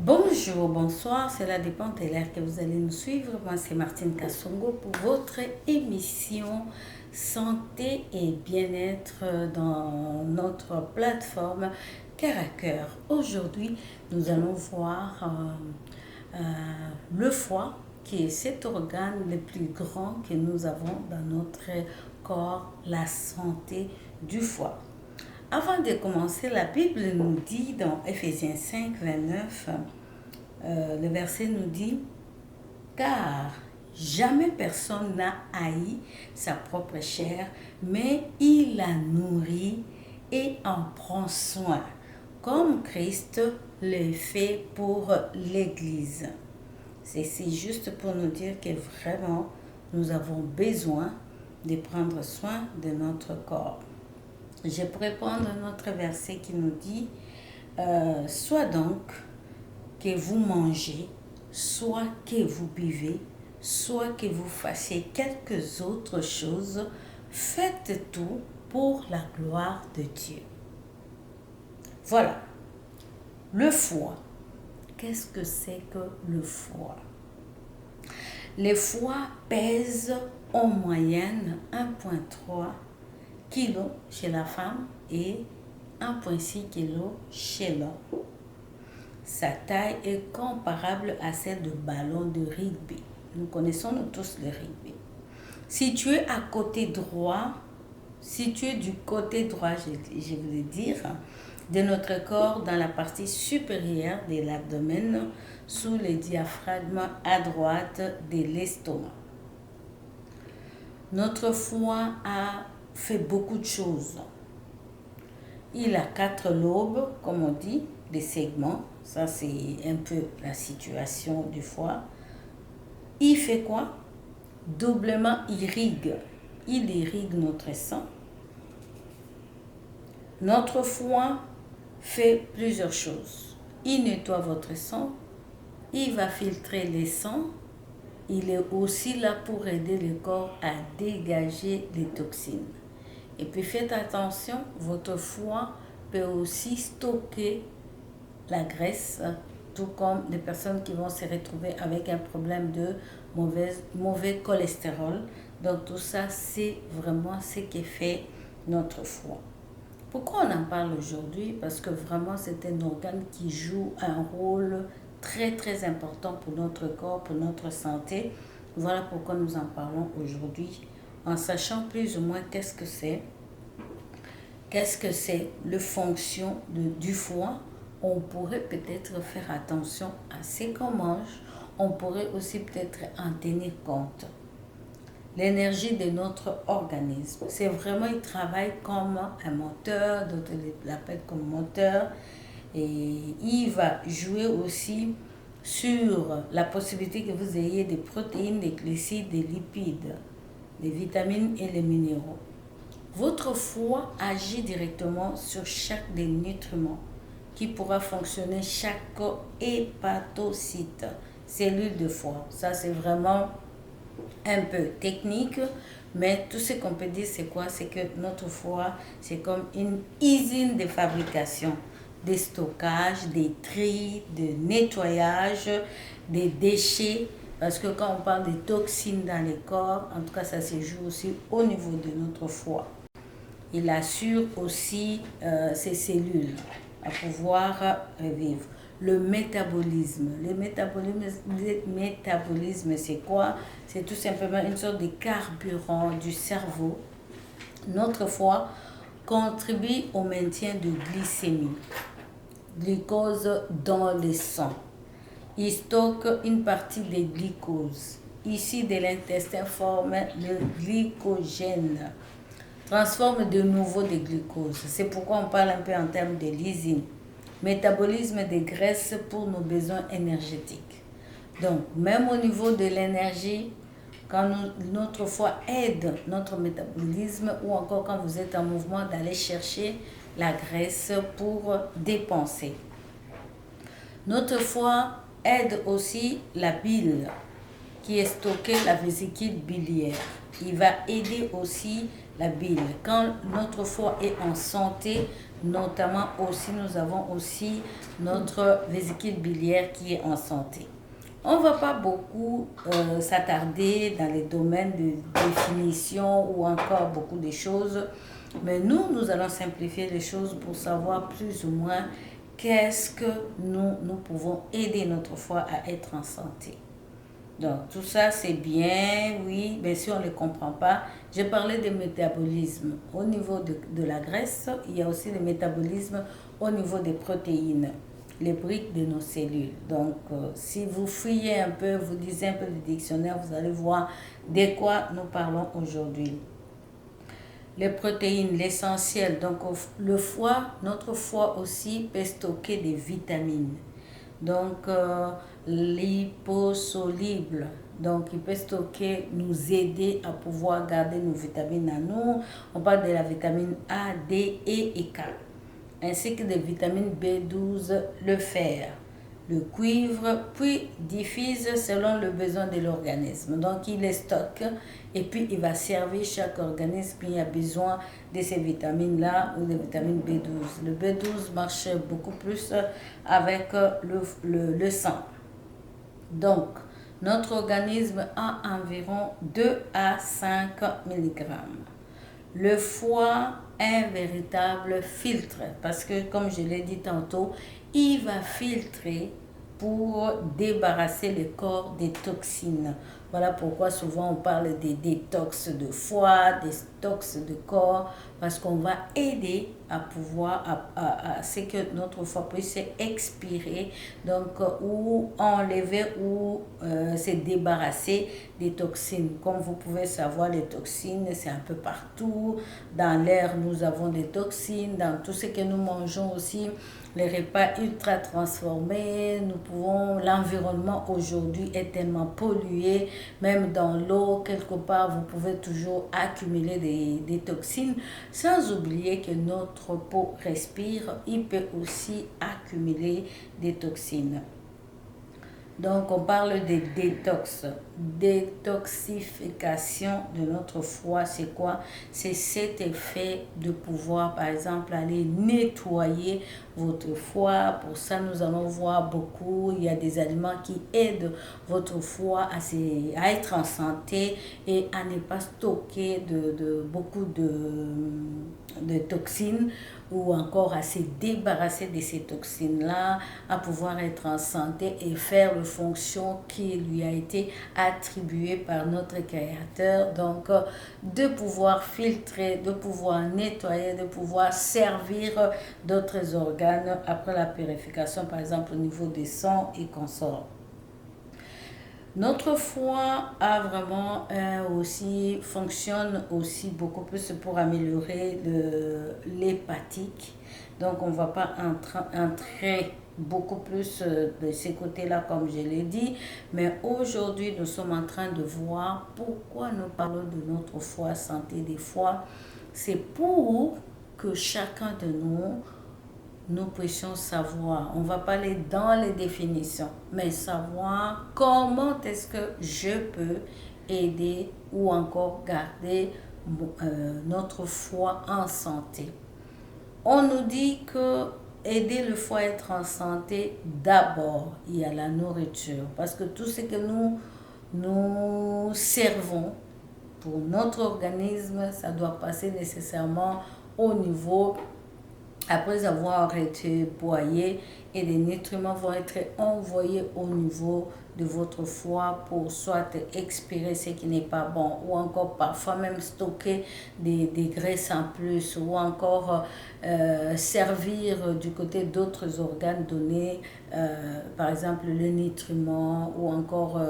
Bonjour, bonsoir, cela dépend de l'heure que vous allez nous suivre. Moi, c'est Martine Kassongo pour votre émission Santé et bien-être dans notre plateforme Cœur à Cœur. Aujourd'hui, nous allons voir le foie, qui est cet organe le plus grand que nous avons dans notre corps, la santé du foie. Avant de commencer, la Bible nous dit dans Ephésiens 5, 29, le verset nous dit « Car jamais personne n'a haï sa propre chair, mais il la nourrit et en prend soin, comme Christ le fait pour l'Église. » C'est juste pour nous dire que vraiment, nous avons besoin de prendre soin de notre corps. Je pourrais prendre un autre verset qui nous dit soit donc que vous mangez, soit que vous buvez, soit que vous fassiez quelques autres choses, faites tout pour la gloire de Dieu. Voilà. Le foie. Qu'est-ce que c'est que le foie? Le foie pèse en moyenne 1,3 kg chez la femme et 1,6 kg chez l'homme. Sa taille est comparable à celle de ballon de rugby. Nous connaissons tous le rugby. Situé à côté droit, situé du côté droit, je voulais dire, de notre corps dans la partie supérieure de l'abdomen, sous le diaphragme à droite de l'estomac. Notre foie a fait beaucoup de choses. Il a 4 lobes, comme on dit, des segments. Ça, c'est un peu la situation du foie. Il fait quoi? Doublement irrigue. Il irrigue notre sang. Notre foie fait plusieurs choses. Il nettoie votre sang. Il va filtrer les sangs. Il est aussi là pour aider le corps à dégager les toxines. Et puis faites attention, votre foie peut aussi stocker la graisse, tout comme des personnes qui vont se retrouver avec un problème de mauvais cholestérol. Donc tout ça, c'est vraiment ce qui fait notre foie. Pourquoi on en parle aujourd'hui? Parce que vraiment, c'est un organe qui joue un rôle très très important pour notre corps, pour notre santé. Voilà pourquoi nous en parlons aujourd'hui, en sachant plus ou moins qu'est-ce que c'est la fonction du foie. On pourrait peut-être faire attention à ce qu'on mange. On pourrait aussi peut-être en tenir compte. L'énergie de notre organisme, c'est vraiment, il travaille comme un moteur, d'autres l'appellent comme moteur. Et il va jouer aussi sur la possibilité que vous ayez des protéines, des glucides, des lipides, des vitamines et les minéraux. Votre foie agit directement sur chaque des nutriments qui pourra fonctionner chaque hépatocyte, cellule de foie. Ça, c'est vraiment un peu technique, mais tout ce qu'on peut dire, c'est quoi? C'est que notre foie, c'est comme une usine de fabrication, de stockage, des tri, de nettoyage, des déchets. Parce que quand on parle des toxines dans les corps, en tout cas, ça se joue aussi au niveau de notre foie. Il assure aussi ces cellules à pouvoir vivre. Le métabolisme. Le métabolisme, c'est quoi? C'est tout simplement une sorte de carburant du cerveau. Notre foie contribue au maintien de glycémie, glucose dans le sang. Il stocke une partie des glucoses. Ici, de l'intestin forme le glycogène. Transforme de nouveau des glucoses. C'est pourquoi on parle un peu en termes de lysine. Métabolisme des graisses pour nos besoins énergétiques. Donc, même au niveau de l'énergie, quand notre foie aide notre métabolisme, ou encore quand vous êtes en mouvement, d'aller chercher la graisse pour dépenser. Notre foie aide aussi la bile qui est stockée, la vésicule biliaire. Il va aider aussi la bile. Quand notre foie est en santé, notamment aussi, nous avons aussi notre vésicule biliaire qui est en santé. On ne va pas beaucoup s'attarder dans les domaines de définition ou encore beaucoup de choses, mais nous allons simplifier les choses pour savoir plus ou moins qu'est-ce que nous pouvons aider notre foie à être en santé. Donc, tout ça, c'est bien, oui, mais si on ne le comprend pas, j'ai parlé de métabolisme. Au niveau de la graisse, il y a aussi le métabolisme au niveau des protéines, les briques de nos cellules. Donc, si vous fouillez un peu, vous lisez un peu le dictionnaire, vous allez voir de quoi nous parlons aujourd'hui. Les protéines, l'essentiel. Donc, le foie, notre foie aussi peut stocker des vitamines. Donc, liposoluble. Donc, il peut stocker, nous aider à pouvoir garder nos vitamines à nous. On parle de la vitamine A, D, E et K. Ainsi que des vitamines B12, le fer, le cuivre, puis diffuse selon le besoin de l'organisme. Donc, il les stocke et puis il va servir chaque organisme qui a besoin de ces vitamines-là ou des vitamines B12. Le B12 marche beaucoup plus avec le sang. Donc, notre organisme a environ 2 à 5 mg. Le foie est un véritable filtre parce que, comme je l'ai dit tantôt, il va filtrer pour débarrasser le corps des toxines. Voilà pourquoi souvent on parle des détox de foie, des détox de corps, parce qu'on va aider à pouvoir, à ce que notre foie puisse expirer, donc ou enlever ou se débarrasser des toxines. Comme vous pouvez savoir, les toxines, c'est un peu partout. Dans l'air, nous avons des toxines, dans tout ce que nous mangeons aussi. Les repas ultra transformés, l'environnement aujourd'hui est tellement pollué, même dans l'eau, quelque part, vous pouvez toujours accumuler des toxines, sans oublier que notre peau respire, il peut aussi accumuler des toxines. Donc, on parle de détox, détoxification de notre foie. C'est quoi? C'est cet effet de pouvoir, par exemple, aller nettoyer votre foie. Pour ça, nous allons voir beaucoup. Il y a des aliments qui aident votre foie à être en santé et à ne pas stocker beaucoup de toxines, ou encore à se débarrasser de ces toxines-là, à pouvoir être en santé et faire les fonctions qui lui a été attribuée par notre Créateur. Donc, de pouvoir filtrer, de pouvoir nettoyer, de pouvoir servir d'autres organes après la purification, par exemple au niveau des sangs et consorts. Notre foie a vraiment fonctionne aussi beaucoup plus pour améliorer l'hépatique. Donc, on ne va pas entrer beaucoup plus de ces côtés-là, comme je l'ai dit. Mais aujourd'hui, nous sommes en train de voir pourquoi nous parlons de notre foie, santé des foies. C'est pour que chacun de nous puissions savoir, on va pas aller dans les définitions, mais savoir comment est-ce que je peux aider ou encore garder notre foie en santé. On nous dit que aider le foie à être en santé, d'abord, il y a la nourriture, parce que tout ce que nous servons pour notre organisme, ça doit passer nécessairement au niveau, après avoir été broyé, et les nutriments vont être envoyés au niveau de votre foie pour soit expirer ce qui n'est pas bon, ou encore parfois même stocker des graisses en plus, ou encore servir du côté d'autres organes, donner par exemple le nutriment, ou encore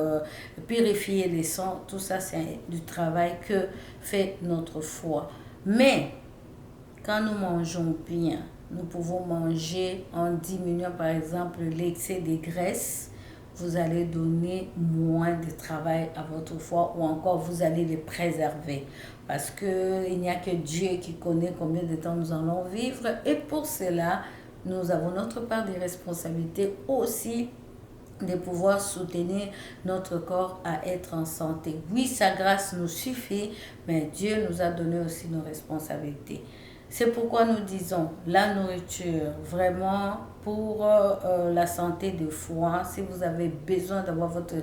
purifier les sangs. Tout ça, c'est du travail que fait notre foie. Mais quand nous mangeons bien, nous pouvons manger en diminuant par exemple l'excès de graisse. Vous allez donner moins de travail à votre foie, ou encore vous allez les préserver. Parce qu'il n'y a que Dieu qui connaît combien de temps nous allons vivre. Et pour cela, nous avons notre part de responsabilité aussi de pouvoir soutenir notre corps à être en santé. Oui, sa grâce nous suffit, mais Dieu nous a donné aussi nos responsabilités. C'est pourquoi nous disons la nourriture, vraiment pour la santé du foie, si vous avez besoin d'avoir votre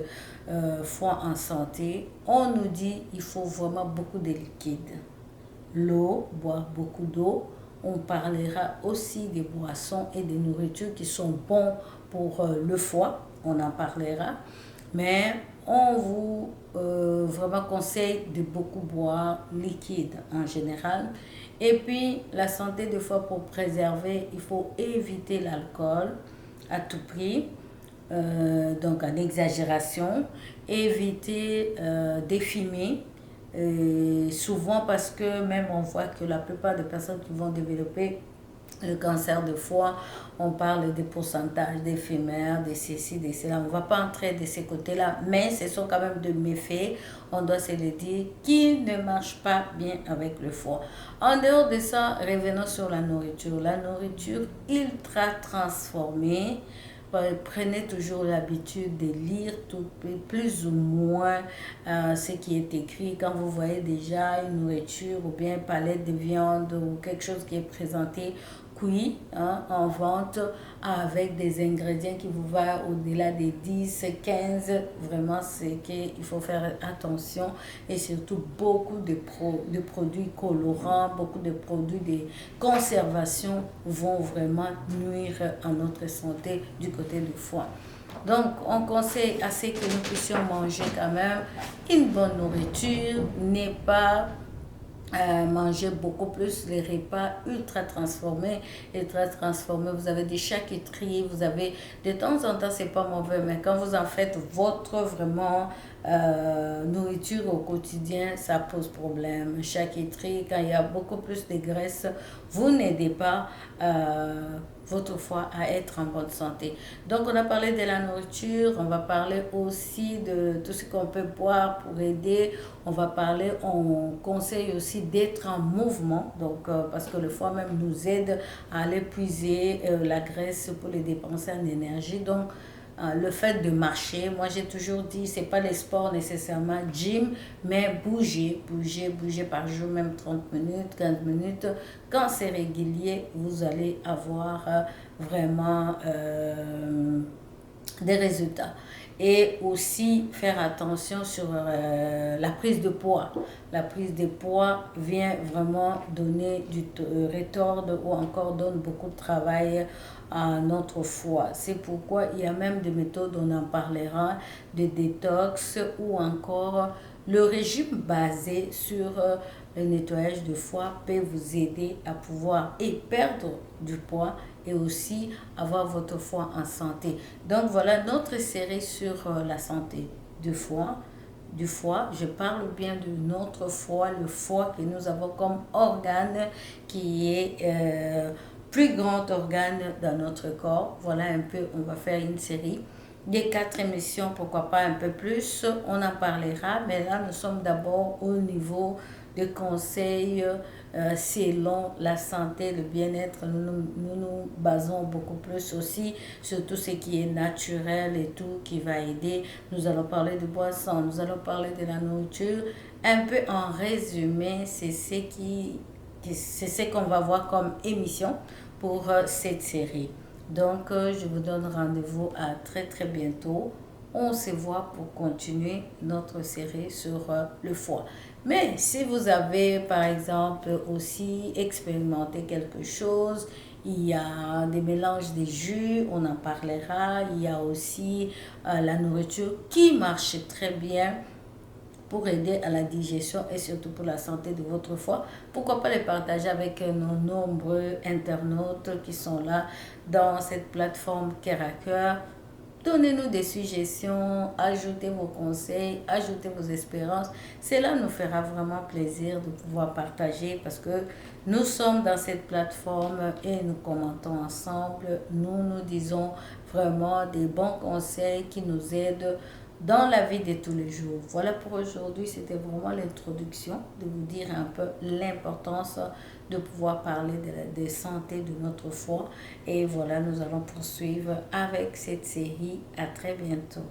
foie en santé, on nous dit il faut vraiment beaucoup de liquide. L'eau, boire beaucoup d'eau. On parlera aussi des boissons et des nourritures qui sont bons pour le foie. On en parlera. Mais on vous vraiment conseille de beaucoup boire liquide en général. Et puis, la santé du foie pour préserver, il faut éviter l'alcool à tout prix. Donc en exagération, éviter des fumées, souvent parce que même on voit que la plupart des personnes qui vont développer le cancer de foie, on parle des pourcentages, des fumeurs, des ceci, des cela. On ne va pas entrer de ces côtés-là, mais ce sont quand même de méfaits, on doit se le dire, qui ne marchent pas bien avec le foie. En dehors de ça, revenons sur la nourriture. La nourriture ultra transformée. Prenez toujours l'habitude de lire tout, plus ou moins ce qui est écrit. Quand vous voyez déjà une nourriture ou bien une palette de viande ou quelque chose qui est présenté cuit en vente avec des ingrédients qui vous vont au-delà des 10, 15, vraiment c'est qu'il faut faire attention et surtout beaucoup de produits colorants, beaucoup de produits de conservation vont vraiment nuire à notre santé du côté du foie. Donc, on conseille à ce que nous puissions manger quand même une bonne nourriture, n'est pas manger beaucoup plus les repas ultra transformés. Vous avez des charcuteries, vous avez de temps en temps, c'est pas mauvais, mais quand vous en faites votre vraiment nourriture au quotidien, ça pose problème. Charcuterie, quand il y a beaucoup plus de graisse, vous n'aidez pas votre foie à être en bonne santé. Donc, on a parlé de la nourriture, on va parler aussi de tout ce qu'on peut boire pour aider. On conseille aussi d'être en mouvement, donc parce que le foie même nous aide à aller puiser la graisse pour les dépenser en énergie. Donc, le fait de marcher, moi j'ai toujours dit, c'est pas les sports nécessairement gym, mais bouger par jour, même 30 minutes, 15 minutes. Quand c'est régulier, vous allez avoir vraiment des résultats. Et aussi faire attention sur la prise de poids. La prise de poids vient vraiment donner du retorde ou encore donne beaucoup de travail à notre foie. C'est pourquoi il y a même des méthodes, on en parlera, de détox ou encore le régime basé sur le nettoyage de foie peut vous aider à pouvoir et perdre du poids et aussi avoir votre foie en santé. Donc voilà notre série sur la santé du foie. Je parle bien de notre foie, le foie que nous avons comme organe qui est plus grand organe dans notre corps. Voilà un peu, on va faire une série des 4 émissions, pourquoi pas un peu plus, on en parlera, mais là nous sommes d'abord au niveau de conseils selon la santé, le bien-être. Nous basons beaucoup plus aussi sur tout ce qui est naturel et tout qui va aider. Nous allons parler de boissons, nous allons parler de la nourriture. Un peu en résumé, c'est ce qu'on va voir comme émission pour cette série. Donc, je vous donne rendez-vous à très très bientôt. On se voit pour continuer notre série sur le foie. Mais si vous avez par exemple aussi expérimenté quelque chose, il y a des mélanges de jus, on en parlera. Il y a aussi la nourriture qui marche très bien pour aider à la digestion et surtout pour la santé de votre foie. Pourquoi pas les partager avec nos nombreux internautes qui sont là dans cette plateforme Cœur à Cœur. Donnez-nous des suggestions, ajoutez vos conseils, ajoutez vos espérances. Cela nous fera vraiment plaisir de pouvoir partager parce que nous sommes dans cette plateforme et nous commentons ensemble. Nous nous disons vraiment des bons conseils qui nous aident dans la vie de tous les jours. Voilà pour aujourd'hui, c'était vraiment l'introduction, de vous dire un peu l'importance de pouvoir parler de santé de notre foi. Et voilà, nous allons poursuivre avec cette série. À très bientôt.